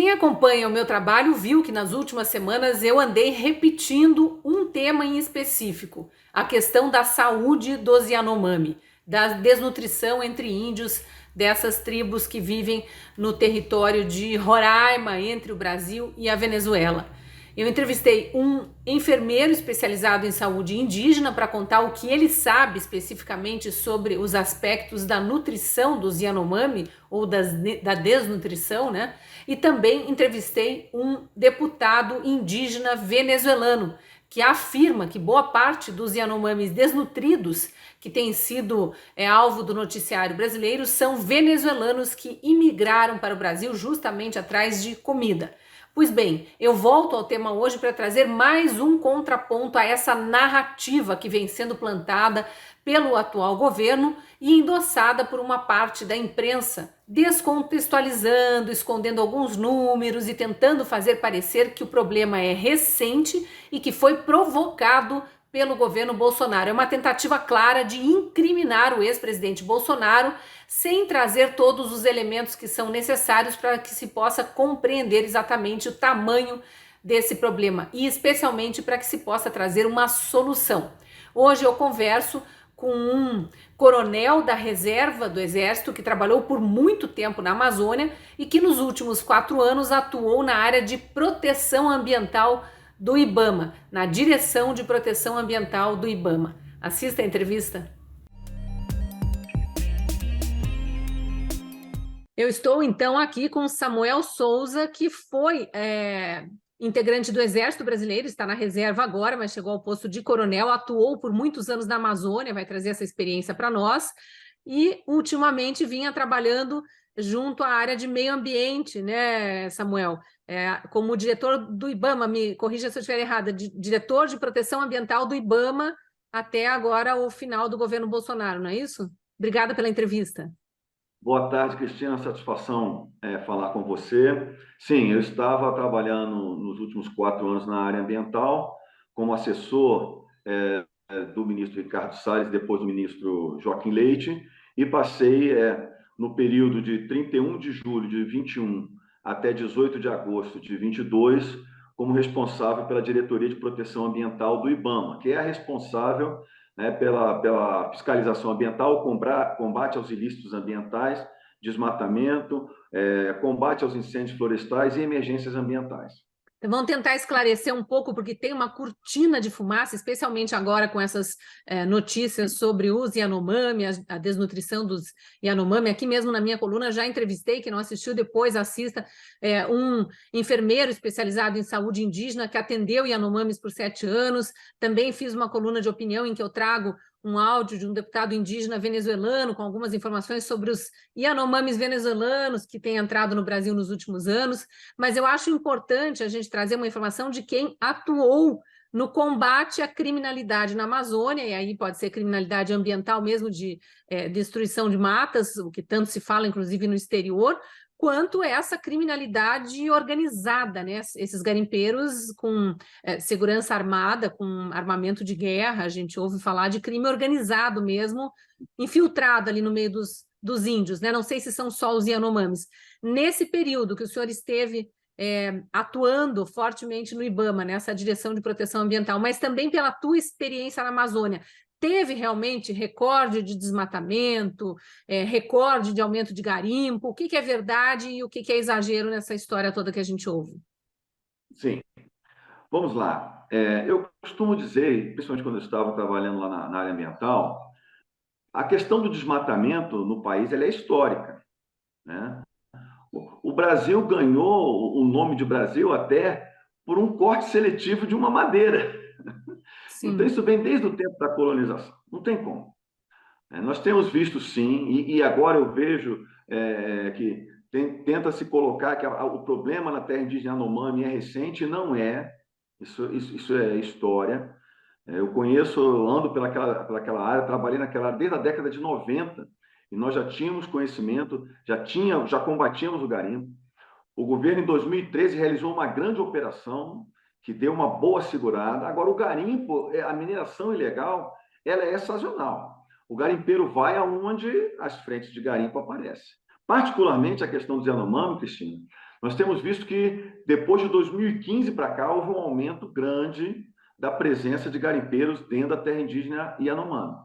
Quem acompanha o meu trabalho viu que nas últimas semanas eu andei repetindo um tema em específico, a questão da saúde dos Yanomami, da desnutrição entre índios dessas tribos que vivem no território de Roraima, entre o Brasil e a Venezuela. Eu entrevistei um enfermeiro especializado em saúde indígena para contar o que ele sabe especificamente sobre os aspectos da nutrição dos Yanomami ou da desnutrição, né? E também entrevistei um deputado indígena venezuelano que afirma que boa parte dos Yanomamis desnutridos que têm sido alvo do noticiário brasileiro são venezuelanos que imigraram para o Brasil justamente atrás de comida. Pois bem, eu volto ao tema hoje para trazer mais um contraponto a essa narrativa que vem sendo plantada pelo atual governo e endossada por uma parte da imprensa, descontextualizando, escondendo alguns números e tentando fazer parecer que o problema é recente e que foi provocado pelo governo Bolsonaro. É uma tentativa clara de incriminar o ex-presidente Bolsonaro sem trazer todos os elementos que são necessários para que se possa compreender exatamente o tamanho desse problema e especialmente para que se possa trazer uma solução. Hoje eu converso com um coronel da reserva do Exército que trabalhou por muito tempo na Amazônia e que nos últimos 4 anos atuou na área de proteção ambiental do IBAMA, na Direção de Proteção Ambiental do IBAMA. Assista a entrevista. Eu estou então aqui com Samuel Souza, que foi integrante do Exército Brasileiro, está na reserva agora, mas chegou ao posto de coronel, atuou por muitos anos na Amazônia, vai trazer essa experiência para nós, e ultimamente vinha trabalhando junto à área de meio ambiente, né, Samuel? Como diretor do IBAMA, me corrija se eu estiver errada, diretor de proteção ambiental do IBAMA até agora o final do governo Bolsonaro, não é isso? Obrigada pela entrevista. Boa tarde, Cristina. Satisfação falar com você. Sim, eu estava trabalhando nos últimos 4 anos na área ambiental, como assessor do ministro Ricardo Salles, depois do ministro Joaquim Leite, e passei no período de 31 de julho de 21 até 18 de agosto de 22 como responsável pela Diretoria de Proteção Ambiental do IBAMA, que é a responsável, né, pela fiscalização ambiental, combate aos ilícitos ambientais, desmatamento, combate aos incêndios florestais e emergências ambientais. Então, vamos tentar esclarecer um pouco, porque tem uma cortina de fumaça, especialmente agora com essas notícias sobre os Yanomami, a desnutrição dos Yanomami. Aqui mesmo na minha coluna já entrevistei, quem não assistiu depois assista, um enfermeiro especializado em saúde indígena que atendeu Yanomamis por 7 anos. Também fiz uma coluna de opinião em que eu trago um áudio de um deputado indígena venezuelano com algumas informações sobre os Yanomamis venezuelanos que têm entrado no Brasil nos últimos anos, mas eu acho importante a gente trazer uma informação de quem atuou no combate à criminalidade na Amazônia, e aí pode ser criminalidade ambiental mesmo, de destruição de matas, o que tanto se fala, inclusive, no exterior, quanto essa criminalidade organizada, né? Esses garimpeiros com segurança armada, com armamento de guerra, a gente ouve falar de crime organizado mesmo, infiltrado ali no meio dos índios, né? Não sei se são só os Yanomamis. Nesse período que o senhor esteve atuando fortemente no IBAMA, nessa direção de proteção ambiental, mas também pela tua experiência na Amazônia, teve realmente recorde de desmatamento, recorde de aumento de garimpo? O que é verdade e o que é exagero nessa história toda que a gente ouve? Sim, vamos lá. Eu costumo dizer, principalmente quando eu estava trabalhando lá na área ambiental, a questão do desmatamento no país ela é histórica, né? O Brasil ganhou o nome de Brasil até por um corte seletivo de uma madeira. Então, Sim. isso vem desde o tempo da colonização. Não tem como. Nós temos visto, sim, e agora eu vejo que tenta se colocar que o problema na terra indígena Yanomami é recente, não é. Isso é história. Eu conheço, eu ando pelaquela área, trabalhei naquela área desde a década de 90, e nós já tínhamos conhecimento, já combatíamos o garimpo. O governo, em 2013, realizou uma grande operação que deu uma boa segurada. Agora, o garimpo, a mineração ilegal, ela é sazonal. O garimpeiro vai aonde as frentes de garimpo aparecem. Particularmente a questão dos Yanomami, Cristina, Nós temos visto que, depois de 2015 para cá, houve um aumento grande da presença de garimpeiros dentro da terra indígena Yanomami.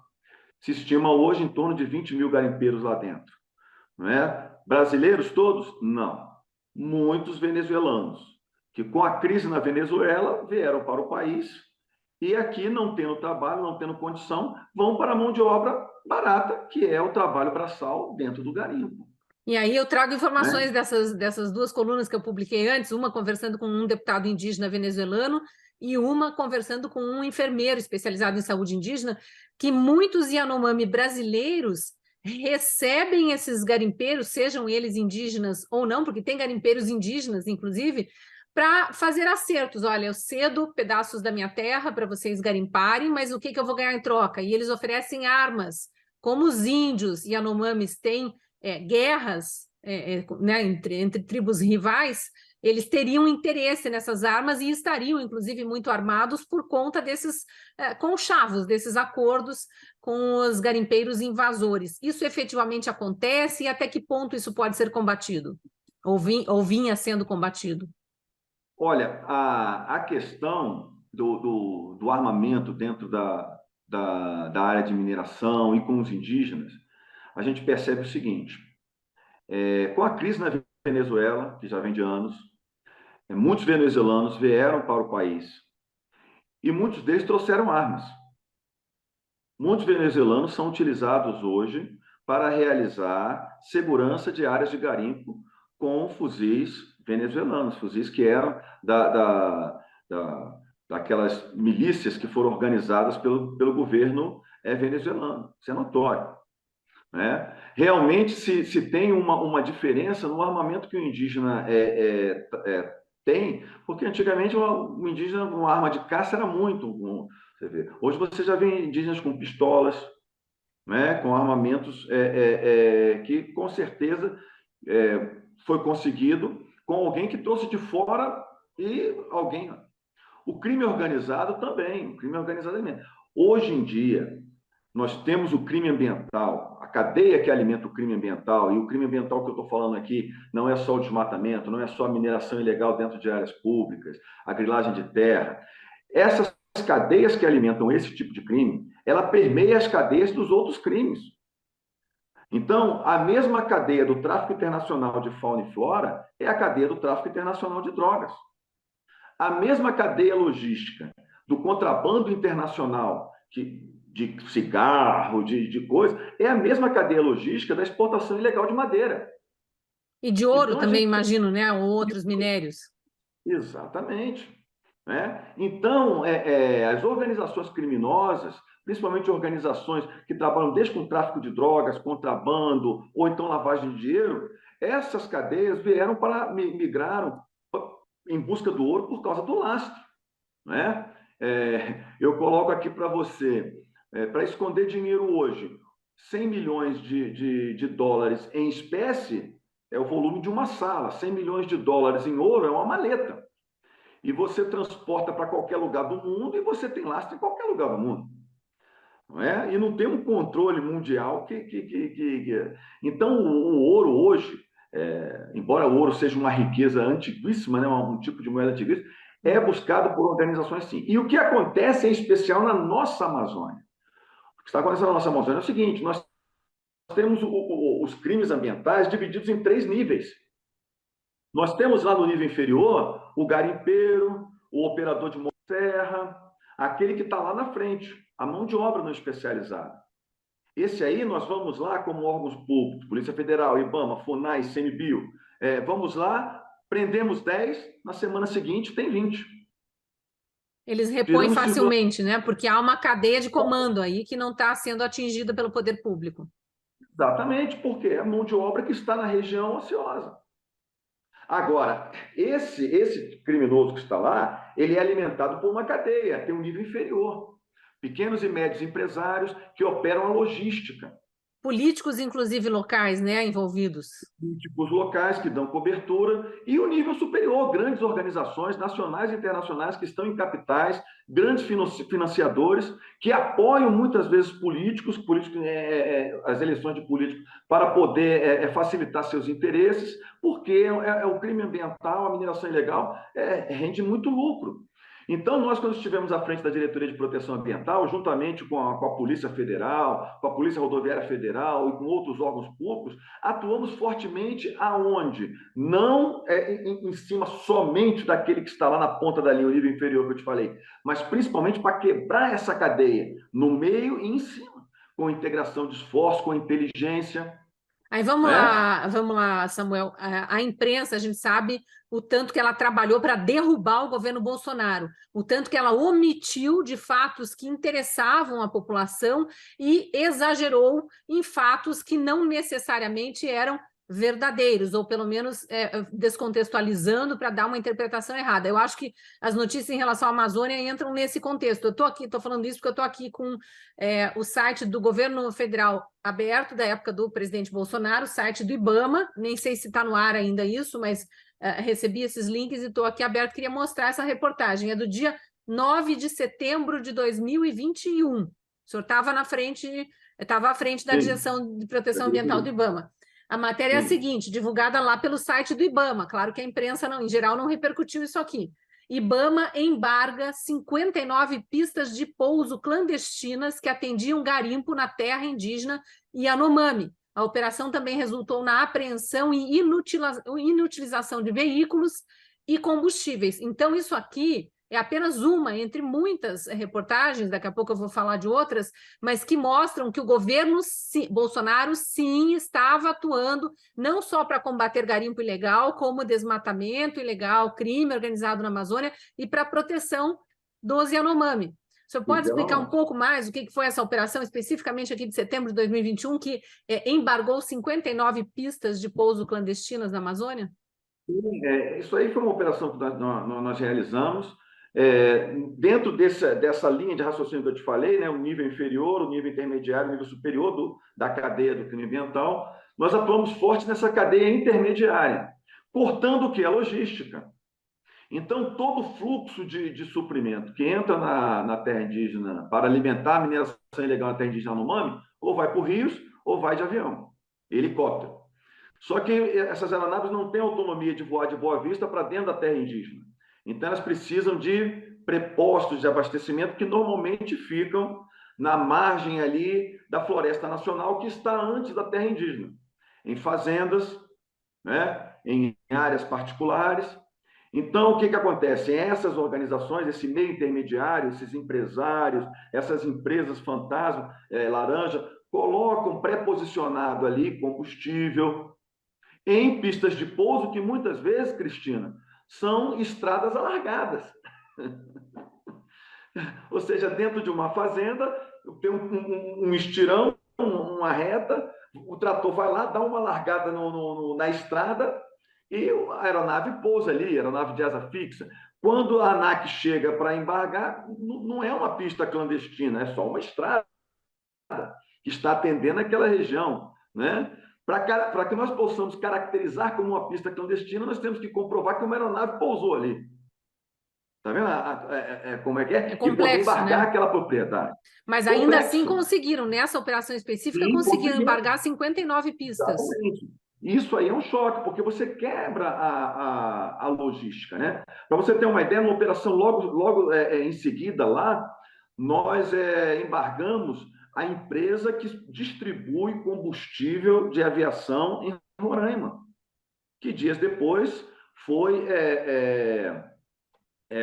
Se estima hoje em torno de 20 mil garimpeiros lá dentro. Não é? Brasileiros todos? Não. Muitos venezuelanos, que com a crise na Venezuela vieram para o país e aqui, não tendo trabalho, não tendo condição, vão para a mão de obra barata, que é o trabalho braçal dentro do garimpo. E aí eu trago informações Né? dessas duas colunas que eu publiquei antes, uma conversando com um deputado indígena venezuelano e uma conversando com um enfermeiro especializado em saúde indígena, que muitos Yanomami brasileiros recebem esses garimpeiros, sejam eles indígenas ou não, porque tem garimpeiros indígenas, inclusive, para fazer acertos. Olha, eu cedo pedaços da minha terra para vocês garimparem, mas o que eu vou ganhar em troca? E eles oferecem armas, como os índios Yanomamis têm guerras né, entre tribos rivais, eles teriam interesse nessas armas e estariam, inclusive, muito armados por conta desses conchavos, desses acordos com os garimpeiros invasores. Isso efetivamente acontece e até que ponto isso pode ser combatido? Ou vinha sendo combatido? Olha, a questão do armamento dentro da área de mineração e com os indígenas, a gente percebe o seguinte: com a crise na Venezuela, que já vem de anos, muitos venezuelanos vieram para o país e muitos deles trouxeram armas. Muitos venezuelanos são utilizados hoje para realizar segurança de áreas de garimpo com fuzis venezuelanos, fuzis que eram daquelas milícias que foram organizadas pelo governo venezuelano. Isso é notório. Né? Realmente se tem uma diferença no armamento que o indígena tem, porque antigamente o indígena, uma arma de caça era muito. Você vê. Hoje você já vê indígenas com pistolas, né? Com armamentos que com certeza foi conseguido com alguém que trouxe de fora e alguém. O crime organizado também, o crime organizado é mesmo. Hoje em dia, nós temos o crime ambiental, a cadeia que alimenta o crime ambiental, e o crime ambiental que eu estou falando aqui não é só o desmatamento, não é só a mineração ilegal dentro de áreas públicas, a grilagem de terra. Essas cadeias que alimentam esse tipo de crime, ela permeia as cadeias dos outros crimes. Então, a mesma cadeia do tráfico internacional de fauna e flora é a cadeia do tráfico internacional de drogas. A mesma cadeia logística do contrabando internacional de cigarro, de coisa, é a mesma cadeia logística da exportação ilegal de madeira. E de ouro Então, também, imagino, né? Ou outros minérios. Exatamente. Né? Então, as organizações criminosas, principalmente organizações que trabalham desde com tráfico de drogas, contrabando, ou então lavagem de dinheiro, essas cadeias migraram em busca do ouro por causa do lastro. Né? Eu coloco aqui para você, para esconder dinheiro hoje, 100 milhões de dólares em espécie é o volume de uma sala, 100 milhões de dólares em ouro é uma maleta. E você transporta para qualquer lugar do mundo e você tem lastro em qualquer lugar do mundo. Não é? E não tem um controle mundial Então, o ouro hoje, embora o ouro seja uma riqueza antiguíssima, né, um tipo de moeda antiguíssima, é buscado por organizações sim. E o que acontece em especial na nossa Amazônia? O que está acontecendo na nossa Amazônia é o seguinte: nós temos os crimes ambientais divididos em 3 níveis. Nós temos lá no nível inferior o garimpeiro, o operador de motosserra, aquele que está lá na frente, a mão de obra não especializada. Esse aí nós vamos lá como órgãos públicos, Polícia Federal, IBAMA, FUNAI, CMBio, vamos lá, prendemos 10, na semana seguinte tem 20. Eles repõem facilmente, né? Porque há uma cadeia de comando aí que não está sendo atingida pelo poder público. Exatamente, porque é a mão de obra que está na região ociosa. Agora, esse criminoso que está lá, ele é alimentado por uma cadeia, tem um nível inferior. Pequenos e médios empresários que operam a logística. políticos, inclusive locais, né, envolvidos. Políticos locais que dão cobertura e o nível superior, grandes organizações nacionais e internacionais que estão em capitais, grandes financiadores que apoiam muitas vezes as eleições de políticos para poder facilitar seus interesses, porque o crime ambiental, a mineração ilegal rende muito lucro. Então, nós, quando estivemos à frente da Diretoria de Proteção Ambiental, juntamente com a Polícia Federal, com a Polícia Rodoviária Federal e com outros órgãos públicos, atuamos fortemente aonde? Não em cima somente daquele que está lá na ponta da linha, o nível inferior que eu te falei, mas principalmente para quebrar essa cadeia, no meio e em cima, com integração de esforço, com inteligência. Aí vamos lá, Samuel. A imprensa, a gente sabe o tanto que ela trabalhou para derrubar o governo Bolsonaro, o tanto que ela omitiu de fatos que interessavam a população e exagerou em fatos que não necessariamente eram verdadeiros, ou pelo menos descontextualizando para dar uma interpretação errada. Eu acho que as notícias em relação à Amazônia entram nesse contexto. Eu estou falando isso porque eu estou aqui com o site do governo federal aberto, da época do presidente Bolsonaro, o site do IBAMA, nem sei se está no ar ainda isso, mas recebi esses links e estou aqui aberto, queria mostrar essa reportagem, é do dia 9 de setembro de 2021. O senhor estava à frente da Direção de Proteção Ambiental do IBAMA. A matéria é a seguinte, divulgada lá pelo site do IBAMA, claro que a imprensa, em geral, não repercutiu isso aqui. IBAMA embarga 59 pistas de pouso clandestinas que atendiam garimpo na terra indígena Yanomami. A operação também resultou na apreensão e inutilização de veículos e combustíveis. Então, isso aqui é apenas uma entre muitas reportagens, daqui a pouco eu vou falar de outras, mas que mostram que o governo Bolsonaro, sim, estava atuando não só para combater garimpo ilegal, como desmatamento ilegal, crime organizado na Amazônia e para a proteção dos Yanomami. O senhor pode explicar um pouco mais o que foi essa operação, especificamente aqui de setembro de 2021, que embargou 59 pistas de pouso clandestinas na Amazônia? Sim, isso aí foi uma operação que nós realizamos. Dentro dessa linha de raciocínio que eu te falei, né, o nível inferior, o nível intermediário, o nível superior da cadeia do crime ambiental, nós atuamos forte nessa cadeia intermediária, cortando o que? A logística. Então, todo fluxo de suprimento que entra na terra indígena para alimentar a mineração ilegal na terra indígena Yanomami, ou vai por rios, ou vai de avião, helicóptero. Só que essas aeronaves não têm autonomia de voar de Boa Vista para dentro da terra indígena. Então, elas precisam de prepostos de abastecimento que normalmente ficam na margem ali da Floresta Nacional, que está antes da terra indígena, em fazendas, né, em áreas particulares. Então, o que acontece? Essas organizações, esse meio intermediário, esses empresários, essas empresas fantasma, laranja, colocam pré-posicionado ali combustível em pistas de pouso que muitas vezes, Cristina, são estradas alargadas. Ou seja, dentro de uma fazenda, tem um estirão, uma reta, o trator vai lá, dá uma largada na estrada e a aeronave pousa ali, aeronave de asa fixa. Quando a ANAC chega para embargar, não é uma pista clandestina, é só uma estrada que está atendendo aquela região, né? Para que nós possamos caracterizar como uma pista clandestina, nós temos que comprovar que uma aeronave pousou ali. Está vendo como é que é? É complexo, e poder embargar, né, aquela propriedade. Mas ainda assim conseguiram, nessa operação específica, Sim, conseguiram embargar 59 pistas. Exatamente. Isso aí é um choque, porque você quebra a logística, né? Para você ter uma ideia, uma operação logo em seguida lá, nós embargamos a empresa que distribui combustível de aviação em Roraima, que dias depois foi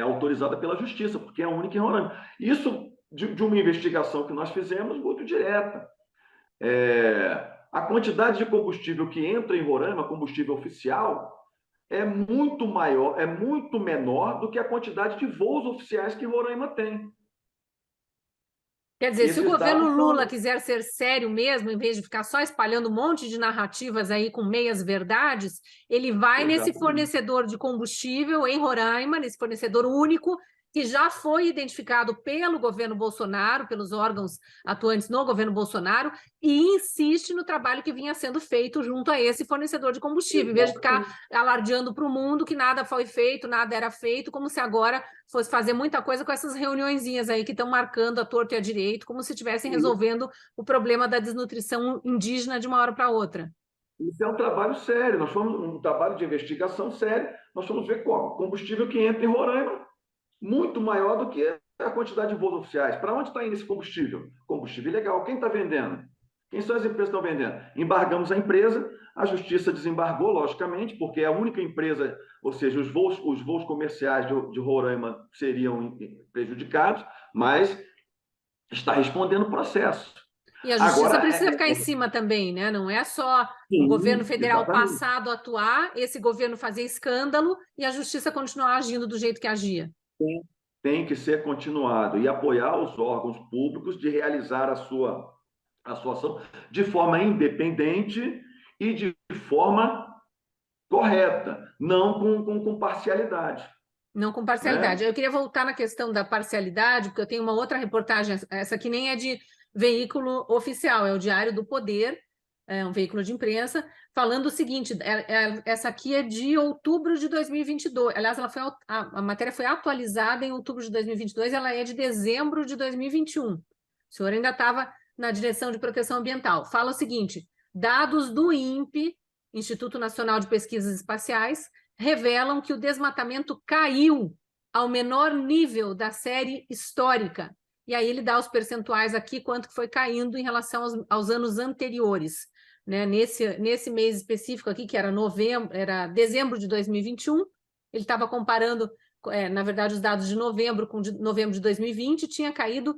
autorizada pela Justiça, porque é a única em Roraima. Isso de uma investigação que nós fizemos muito direta. A quantidade de combustível que entra em Roraima, combustível oficial, é muito maior, é muito menor do que a quantidade de voos oficiais que Roraima tem. Quer dizer, se o governo Lula quiser ser sério mesmo, em vez de ficar só espalhando um monte de narrativas aí com meias verdades, ele vai nesse fornecedor de combustível em Roraima, nesse fornecedor único, que já foi identificado pelo governo Bolsonaro, pelos órgãos atuantes no governo Bolsonaro, e insiste no trabalho que vinha sendo feito junto a esse fornecedor de combustível, em vez de ficar alardeando para o mundo que nada foi feito, nada era feito, como se agora fosse fazer muita coisa com essas reuniõezinhas aí que estão marcando a torto e a direito, como se estivessem resolvendo o problema da desnutrição indígena de uma hora para outra. Isso é um trabalho sério, nós fomos um trabalho de investigação sério, nós fomos ver qual combustível que entra em Roraima, muito maior do que a quantidade de voos oficiais. Para onde está indo esse combustível? Combustível ilegal. Quem está vendendo? Quem são as empresas que estão vendendo? Embargamos a empresa, a justiça desembargou, logicamente, porque é a única empresa, ou seja, os voos comerciais de Roraima seriam prejudicados, mas está respondendo o processo. E a justiça precisa ficar em cima também, né? Não é só o governo federal passado atuar, esse governo fazer escândalo e a justiça continuar agindo do jeito que agia. Tem que ser continuado e apoiar os órgãos públicos de realizar a sua ação de forma independente e de forma correta, não com parcialidade. Não com parcialidade. Eu queria voltar na questão da parcialidade, porque eu tenho uma outra reportagem, essa aqui nem é de veículo oficial, é o Diário do Poder, é um veículo de imprensa, falando o seguinte, essa aqui é de outubro de 2022, aliás, a matéria foi atualizada em outubro de 2022, ela é de dezembro de 2021. O senhor ainda estava na Direção de Proteção Ambiental. Fala o seguinte, dados do INPE, Instituto Nacional de Pesquisas Espaciais, revelam que o desmatamento caiu ao menor nível da série histórica. E aí ele dá os percentuais aqui, quanto que foi caindo em relação aos anos anteriores. Né? Nesse mês específico aqui, que era dezembro de 2021, ele estava comparando, na verdade, os dados de novembro com novembro de 2020, tinha caído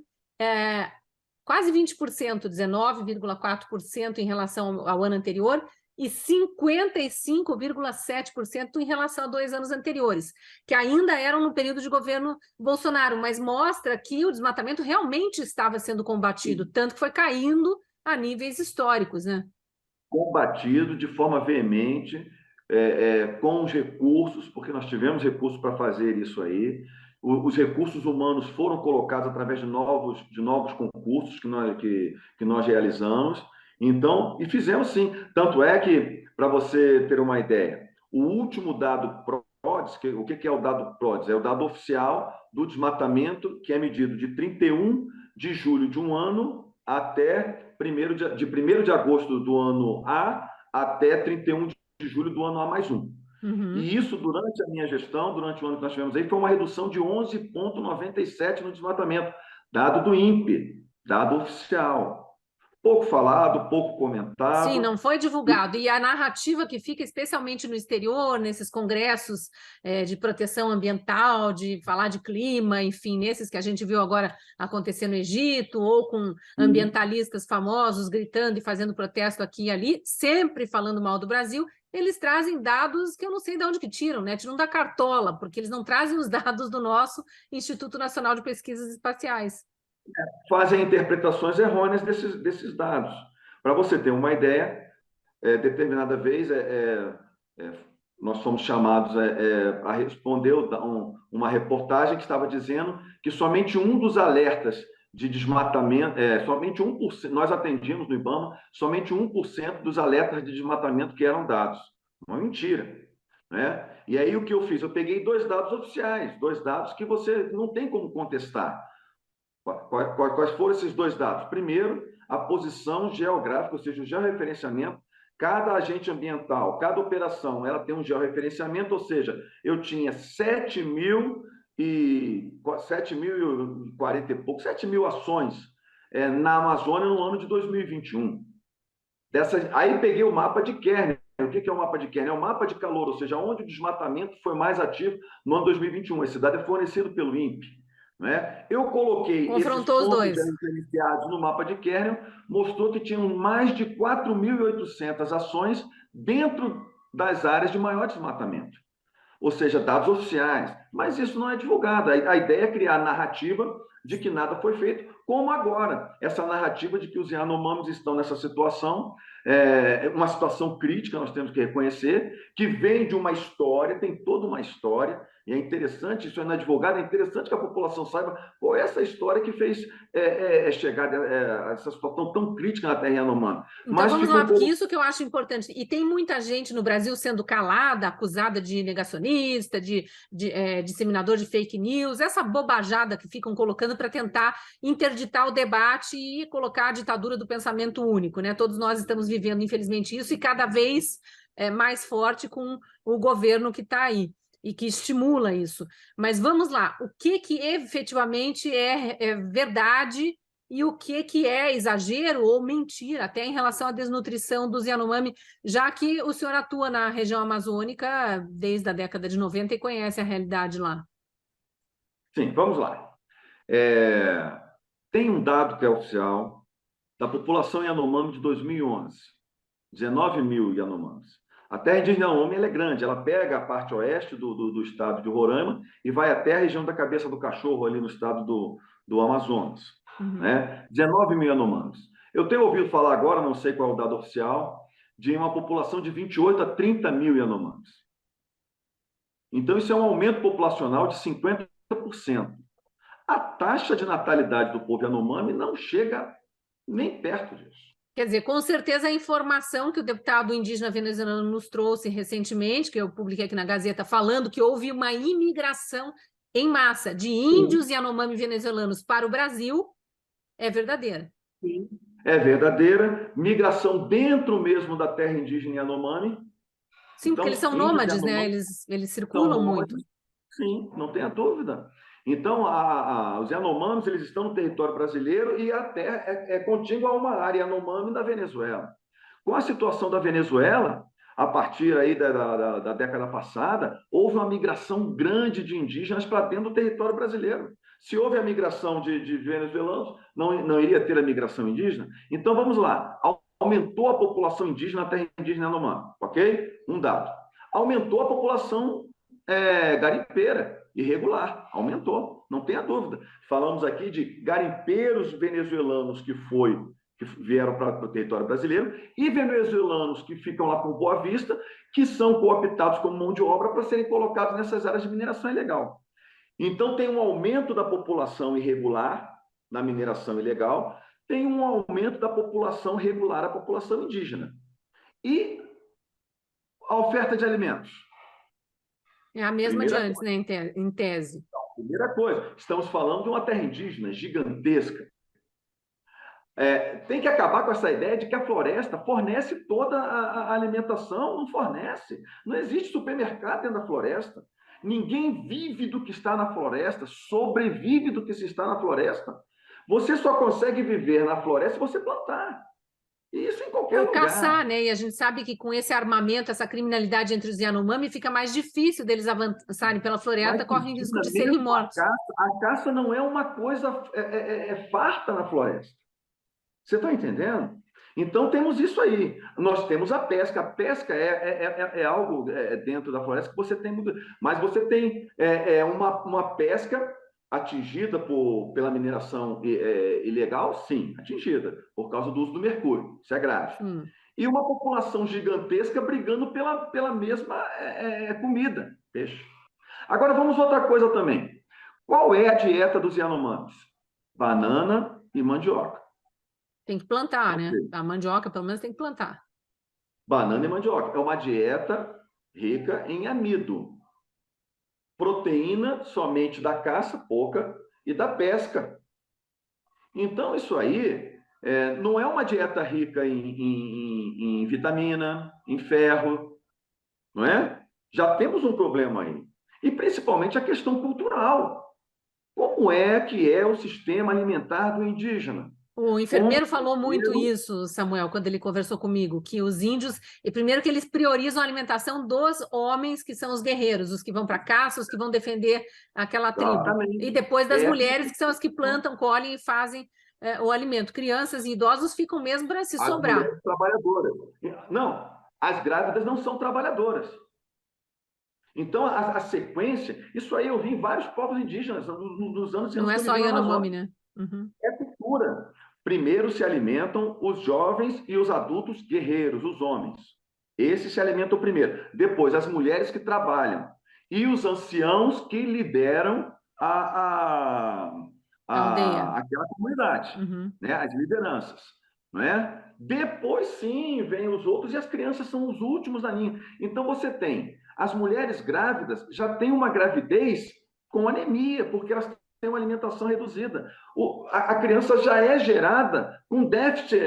quase 20%, 19,4% em relação ao ano anterior, e 55,7% em relação a 2 anos anteriores, que ainda eram no período de governo Bolsonaro, mas mostra que o desmatamento realmente estava sendo combatido, tanto que foi caindo a níveis históricos, né? Combatido de forma veemente, com os recursos, porque nós tivemos recursos para fazer isso aí. Os recursos humanos foram colocados através de novos concursos que nós realizamos. Então, e fizemos sim. Tanto é que, para você ter uma ideia, o último dado PRODES, o que é o dado PRODES? É o dado oficial do desmatamento, que é medido de 31 de julho de um ano até 1º de agosto do ano A até 31 de julho do ano A mais um. Uhum. E isso, durante a minha gestão, durante o ano que nós tivemos aí, foi uma redução de 11,97 no desmatamento, dado do INPE, dado oficial. Pouco falado, pouco comentado. Sim, não foi divulgado. E a narrativa que fica, especialmente no exterior, nesses congressos de proteção ambiental, de falar de clima, enfim, nesses que a gente viu agora acontecer no Egito, ou com ambientalistas famosos gritando e fazendo protesto aqui e ali, sempre falando mal do Brasil, eles trazem dados que eu não sei de onde que tiram, né? Tiram da cartola, porque eles não trazem os dados do nosso Instituto Nacional de Pesquisas Espaciais. Fazem interpretações errôneas desses dados. Para você ter uma ideia, determinada vez nós fomos chamados a responder uma reportagem que estava dizendo que somente um dos alertas de desmatamento, somente 1%, nós atendíamos no IBAMA, somente 1% dos alertas de desmatamento que eram dados. Uma mentira. Né? E aí o que eu fiz? Eu peguei 2 dados oficiais, 2 dados que você não tem como contestar. Quais foram esses 2 dados? Primeiro, a posição geográfica, ou seja, o georreferenciamento. Cada agente ambiental, cada operação, ela tem um georreferenciamento, ou seja, eu tinha 7.040 ações na Amazônia no ano de 2021. Aí peguei o mapa de Kernel. O que é o mapa de Kernel? É o mapa de calor, ou seja, onde o desmatamento foi mais ativo no ano 2021. Esse dado é fornecido pelo INPE. Né? Eu coloquei Confrontou esses pontos diferenciados no mapa de Kernel, mostrou que tinham mais de 4.800 ações dentro das áreas de maior desmatamento. Ou seja, dados oficiais. Mas isso não é divulgado. A ideia é criar a narrativa de que nada foi feito, como agora. Essa narrativa de que os Yanomamis estão nessa situação uma situação crítica, nós temos que reconhecer, que vem de uma história, tem toda uma história, e é interessante, isso é no advogado, é interessante que a população saiba qual é essa história que fez chegar a essa situação tão crítica na terra Yanomami. Então Mas vamos lá, ficou porque isso que eu acho importante. E tem muita gente no Brasil sendo calada, acusada de negacionista, de disseminador de fake news, essa bobajada que ficam colocando para tentar interditar o debate e colocar a ditadura do pensamento único, né? Todos nós estamos vivendo, infelizmente, isso, e cada vez mais forte com o governo que está aí e que estimula isso. Mas vamos lá, o que efetivamente é verdade e o que é exagero ou mentira, até em relação à desnutrição dos Yanomami, já que o senhor atua na região amazônica desde a década de 90 e conhece a realidade lá. Sim, vamos lá. Tem um dado que é oficial da população Yanomami de 2011, 19 mil Yanomamis. A terra indígena Yanomami ela é grande, ela pega a parte oeste do estado de Roraima e vai até a região da Cabeça do Cachorro, ali no estado do Amazonas. Uhum. Né? 19 mil Yanomamis. Eu tenho ouvido falar agora, não sei qual é o dado oficial, de uma população de 28 a 30 mil Yanomamis. Então, isso é um aumento populacional de 50%. A taxa de natalidade do povo Yanomami não chega nem perto disso. Quer dizer, com certeza a informação que o deputado indígena venezuelano nos trouxe recentemente, que eu publiquei aqui na Gazeta, falando que houve uma imigração em massa de índios Yanomami venezuelanos para o Brasil, é verdadeira. Sim. É verdadeira. Migração dentro mesmo da terra indígena Yanomami. Sim, porque eles Então, são índios nômades, né? Yanomami Eles são circulam muito. nômades. Sim, não tenha dúvida. Então, os Yanomamis, eles estão no território brasileiro e a terra é contígua a uma área Yanomami da Venezuela. Com a situação da Venezuela, a partir aí da década passada, houve uma migração grande de indígenas para dentro do território brasileiro. Se houve a migração de venezuelanos, não iria ter a migração indígena? Então, vamos lá. Aumentou a população indígena na terra indígena Yanomami, ok? Um dado. Aumentou a população garimpeira, irregular, aumentou, não tenha dúvida. Falamos aqui de garimpeiros venezuelanos que vieram para o território brasileiro e venezuelanos que ficam lá com Boa Vista, que são cooptados como mão de obra para serem colocados nessas áreas de mineração ilegal. Então, tem um aumento da população irregular na mineração ilegal, tem um aumento da população regular, a população indígena. E a oferta de alimentos? É a mesma de Primeira antes, coisa. né, em tese. Primeira coisa, estamos falando de uma terra indígena gigantesca. Tem que acabar com essa ideia de que a floresta fornece toda a alimentação. Não fornece. Não existe supermercado dentro da floresta. Ninguém vive do que está na floresta, sobrevive do que se está na floresta. Você só consegue viver na floresta se você plantar. E isso em qualquer Ou lugar. caçar, né? E a gente sabe que com esse armamento, essa criminalidade entre os Yanomami, fica mais difícil deles avançarem pela floresta, Mas, correm risco de serem mesmo mortos. a caça não é uma coisa farta na floresta. Você está entendendo? Então, temos isso aí. Nós temos a pesca. A pesca é algo dentro da floresta que você tem muito. Mas você tem uma pesca atingida pela mineração ilegal? Sim, atingida, por causa do uso do mercúrio. Isso é grave. E uma população gigantesca brigando pela mesma comida, peixe. Agora, vamos a outra coisa também. Qual é a dieta dos Yanomamis? Banana e mandioca. Tem que plantar, né? A mandioca, pelo menos, tem que plantar. Banana e mandioca. É uma dieta rica em amido. Proteína somente da caça, pouca, e da pesca. Então, isso aí não é uma dieta rica em vitamina, em ferro, não é? Já temos um problema aí. E principalmente a questão cultural. Como é que é o sistema alimentar do indígena? O enfermeiro falou muito isso, Samuel, quando ele conversou comigo, que os índios, e primeiro que eles priorizam a alimentação dos homens, que são os guerreiros, os que vão para caça, os que vão defender aquela tribo. Exatamente. E depois das mulheres, que são as que plantam, colhem e fazem o alimento. Crianças e idosos ficam mesmo para se sobrar. As mulheres trabalhadoras. Não, as grávidas não são trabalhadoras. Então, a sequência, isso aí eu vi em vários povos indígenas nos anos... Não é só Yanomami, né? Uhum. É cultura. Primeiro se alimentam os jovens e os adultos guerreiros, os homens. Esses se alimentam primeiro. Depois, as mulheres que trabalham. E os anciãos que lideram A aldeia. aquela comunidade, Uhum. né? As lideranças. Não é? Depois, sim, vêm os outros e as crianças são os últimos da linha. Então, você tem as mulheres grávidas, já têm uma gravidez com anemia, porque elas têm uma alimentação reduzida. A criança já é gerada com déficit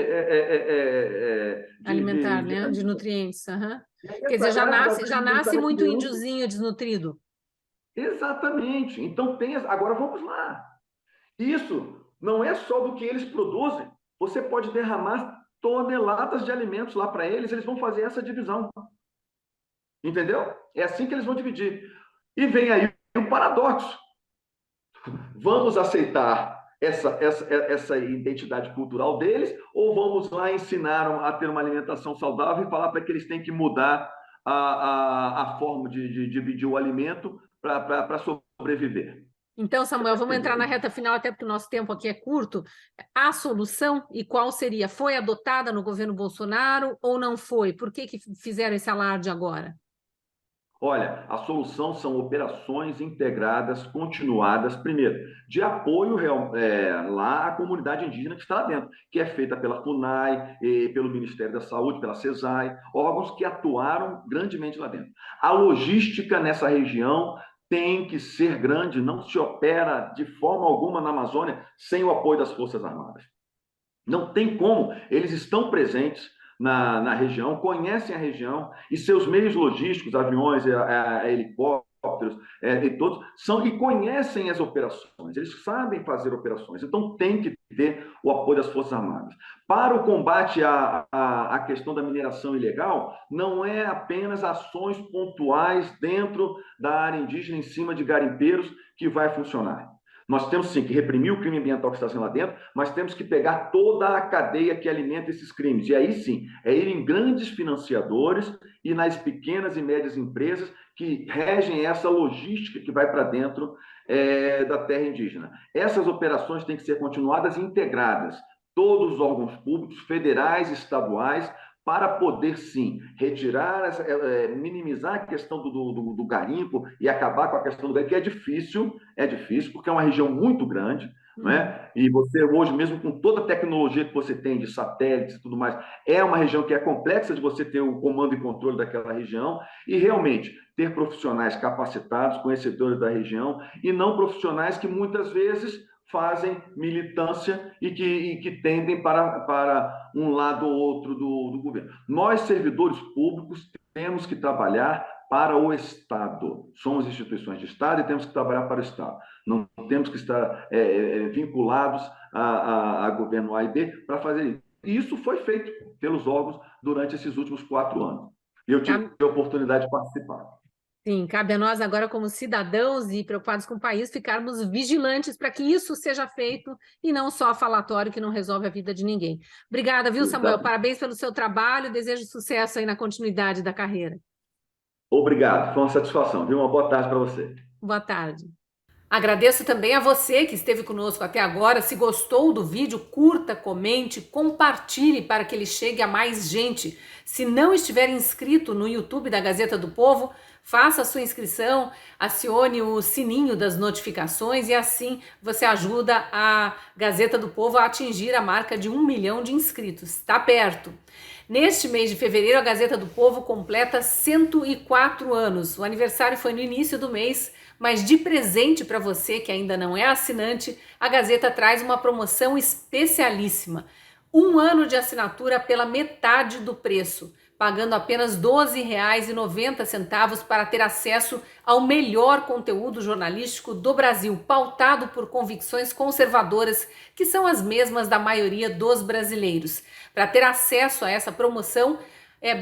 Alimentar, de né? De nutrientes. Uhum. Quer dizer, essa grávida vai já alimentar nasce a muito criança. índiozinho desnutrido. Exatamente. Então, agora vamos lá. Isso não é só do que eles produzem. Você pode derramar toneladas de alimentos lá para eles, eles vão fazer essa divisão. Entendeu? É assim que eles vão dividir. E vem aí o paradoxo. Vamos aceitar essa identidade cultural deles ou vamos lá ensinar a ter uma alimentação saudável e falar para que eles têm que mudar a forma de dividir o alimento para sobreviver? Então, Samuel, vamos entrar na reta final, até porque o nosso tempo aqui é curto. A solução e qual seria? Foi adotada no governo Bolsonaro ou não foi? Por que fizeram esse alarde agora? Olha, a solução são operações integradas, continuadas, primeiro, de apoio lá à comunidade indígena que está lá dentro, que é feita pela FUNAI, pelo Ministério da Saúde, pela CESAI, órgãos que atuaram grandemente lá dentro. A logística nessa região tem que ser grande, não se opera de forma alguma na Amazônia sem o apoio das Forças Armadas. Não tem como, eles estão presentes na região, conhecem a região e seus meios logísticos, aviões, helicópteros, e todos, e conhecem as operações, eles sabem fazer operações, então tem que ter o apoio das Forças Armadas. Para o combate à questão da mineração ilegal, não é apenas ações pontuais dentro da área indígena em cima de garimpeiros que vai funcionar. Nós temos, sim, que reprimir o crime ambiental que está sendo lá dentro, mas temos que pegar toda a cadeia que alimenta esses crimes. E aí, sim, é ir em grandes financiadores e nas pequenas e médias empresas que regem essa logística que vai para dentro da terra indígena. Essas operações têm que ser continuadas e integradas. Todos os órgãos públicos, federais e estaduais, para poder, sim, retirar, minimizar a questão do garimpo e acabar com a questão do garimpo, que é difícil, porque é uma região muito grande, né? E você hoje, mesmo com toda a tecnologia que você tem de satélites e tudo mais, é uma região que é complexa de você ter o comando e controle daquela região e realmente ter profissionais capacitados, conhecedores da região, e não profissionais que muitas vezes fazem militância e que tendem para um lado ou outro do governo. Nós, servidores públicos, temos que trabalhar para o Estado. Somos instituições de Estado e temos que trabalhar para o Estado. Não temos que estar vinculados a governo A e B para fazer isso. E isso foi feito pelos órgãos durante esses últimos 4 anos. E eu tive a oportunidade de participar. Sim, cabe a nós agora, como cidadãos e preocupados com o país, ficarmos vigilantes para que isso seja feito e não só falatório que não resolve a vida de ninguém. Obrigada, viu, Samuel? Exatamente. Parabéns pelo seu trabalho, desejo sucesso aí na continuidade da carreira. Obrigado, foi uma satisfação. Viu? Uma boa tarde para você. Boa tarde. Agradeço também a você que esteve conosco até agora. Se gostou do vídeo, curta, comente, compartilhe para que ele chegue a mais gente. Se não estiver inscrito no YouTube da Gazeta do Povo, faça a sua inscrição, acione o sininho das notificações e assim você ajuda a Gazeta do Povo a atingir a marca de 1 milhão de inscritos. Está perto. Neste mês de fevereiro, a Gazeta do Povo completa 104 anos. O aniversário foi no início do mês, mas de presente para você que ainda não é assinante, a Gazeta traz uma promoção especialíssima. 1 ano de assinatura pela metade do preço, pagando apenas R$ 12,90 para ter acesso ao melhor conteúdo jornalístico do Brasil, pautado por convicções conservadoras, que são as mesmas da maioria dos brasileiros. Para ter acesso a essa promoção,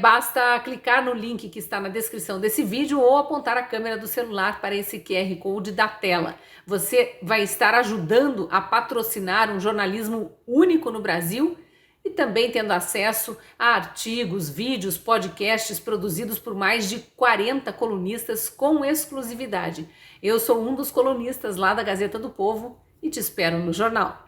basta clicar no link que está na descrição desse vídeo ou apontar a câmera do celular para esse QR Code da tela. Você vai estar ajudando a patrocinar um jornalismo único no Brasil e também tendo acesso a artigos, vídeos, podcasts produzidos por mais de 40 colunistas com exclusividade. Eu sou um dos colunistas lá da Gazeta do Povo e te espero no jornal.